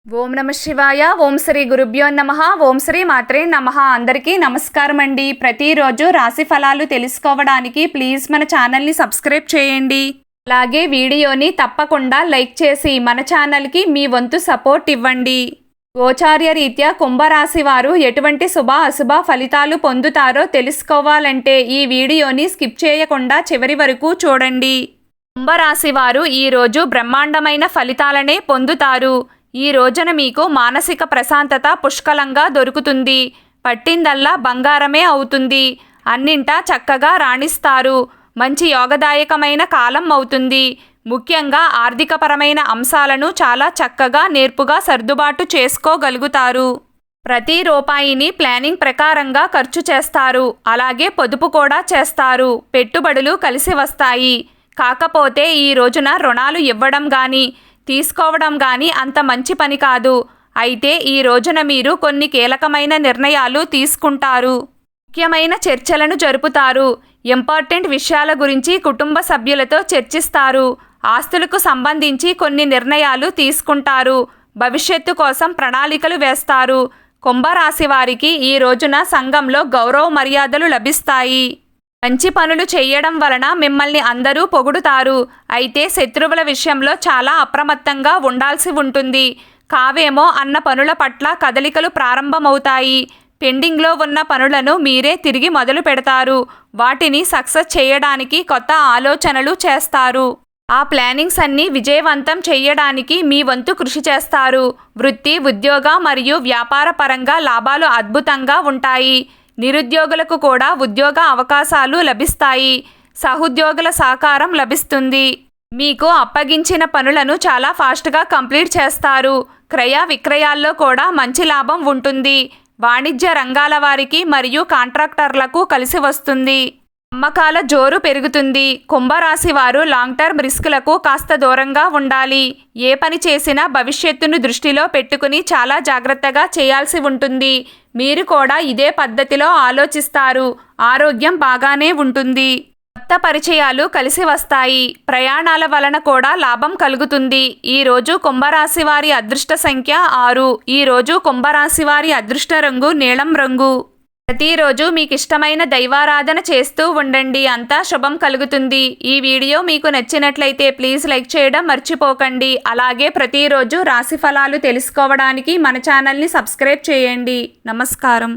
ఓం నమ శివాయ. ఓం శ్రీ గురుభ్యో నమః. ఓం శ్రీ మాత్రే నమః. అందరికీ నమస్కారం అండి. ప్రతిరోజు రాశి ఫలాలు తెలుసుకోవడానికి ప్లీజ్ మన ఛానల్ని సబ్స్క్రైబ్ చేయండి. అలాగే వీడియోని తప్పకుండా లైక్ చేసి మన ఛానల్కి మీ వంతు సపోర్ట్ ఇవ్వండి. గోచార్య రీత్యా కుంభరాశి వారు ఎటువంటి శుభ అశుభ ఫలితాలు పొందుతారో తెలుసుకోవాలంటే ఈ వీడియోని స్కిప్ చేయకుండా చివరి వరకు చూడండి. కుంభరాశి వారు ఈరోజు బ్రహ్మాండమైన ఫలితాలనే పొందుతారు. ఈ రోజున మీకు మానసిక ప్రశాంతత పుష్కలంగా దొరుకుతుంది. పట్టిందల్లా బంగారమే అవుతుంది. అన్నింటా చక్కగా రాణిస్తారు. మంచి యోగదాయకమైన కాలం అవుతుంది. ముఖ్యంగా ఆర్థికపరమైన అంశాలను చాలా చక్కగా నేర్పుగా సర్దుబాటు చేసుకోగలుగుతారు. ప్రతి రూపాయిని ప్లానింగ్ ప్రకారంగా ఖర్చు చేస్తారు. అలాగే పొదుపు కూడా చేస్తారు. పెట్టుబడులు కలిసి వస్తాయి. కాకపోతే ఈ రోజున రుణాలు ఇవ్వడం కానీ తీసుకోవడం కానీ అంత మంచి పని కాదు. అయితే ఈ రోజున మీరు కొన్ని కీలకమైన నిర్ణయాలు తీసుకుంటారు. ముఖ్యమైన చర్చలను జరుపుతారు. ఇంపార్టెంట్ విషయాల గురించి కుటుంబ సభ్యులతో చర్చిస్తారు. ఆస్తులకు సంబంధించి కొన్ని నిర్ణయాలు తీసుకుంటారు. భవిష్యత్తు కోసం ప్రణాళికలు వేస్తారు. కుంభరాశి వారికి ఈ రోజున సంఘంలో గౌరవ మర్యాదలు లభిస్తాయి. మంచి పనులు చేయడం వలన మిమ్మల్ని అందరూ పొగుడుతారు. అయితే శత్రువుల విషయంలో చాలా అప్రమత్తంగా ఉండాల్సి ఉంటుంది. కావేమో అన్న పనుల పట్ల కదలికలు ప్రారంభమవుతాయి. పెండింగ్లో ఉన్న పనులను మీరే తిరిగి మొదలు పెడతారు. వాటిని సక్సెస్ చేయడానికి కొత్త ఆలోచనలు చేస్తారు. ఆ ప్లానింగ్స్ అన్నీ విజయవంతం చేయడానికి మీ వంతు కృషి చేస్తారు. వృత్తి, ఉద్యోగ మరియు వ్యాపార పరంగా లాభాలు అద్భుతంగా ఉంటాయి. నిరుద్యోగులకు కూడా ఉద్యోగ అవకాశాలు లభిస్తాయి. సహోద్యోగుల సహకారం లభిస్తుంది. మీకు అప్పగించిన పనులను చాలా ఫాస్ట్గా కంప్లీట్ చేస్తారు. క్రయ విక్రయాల్లో కూడా మంచి లాభం ఉంటుంది. వాణిజ్య రంగాల వారికి మరియు కాంట్రాక్టర్లకు కలిసి వస్తుంది. అమ్మకాల జోరు పెరుగుతుంది. కుంభరాశి వారు లాంగ్ టర్మ్ రిస్కులకు కాస్త దూరంగా ఉండాలి. ఏ పని చేసినా భవిష్యత్తును దృష్టిలో పెట్టుకుని చాలా జాగ్రత్తగా చేయాల్సి ఉంటుంది. మీరు కూడా ఇదే పద్ధతిలో ఆలోచిస్తారు. ఆరోగ్యం బాగానే ఉంటుంది. కొత్త పరిచయాలు కలిసి వస్తాయి. ప్రయాణాల వలన కూడా లాభం కలుగుతుంది. ఈరోజు కుంభరాశి వారి అదృష్ట సంఖ్య 6. ఈరోజు కుంభరాశి వారి అదృష్ట రంగు నీలం రంగు. ప్రతిరోజు మీకు ఇష్టమైన దైవారాధన చేస్తూ ఉండండి. అంతా శుభం కలుగుతుంది. ఈ వీడియో మీకు నచ్చినట్లయితే ప్లీజ్ లైక్ చేయడం మర్చిపోకండి. అలాగే ప్రతిరోజు రాశి ఫలాలు తెలుసుకోవడానికి మన ఛానల్ని సబ్స్క్రైబ్ చేయండి. నమస్కారం.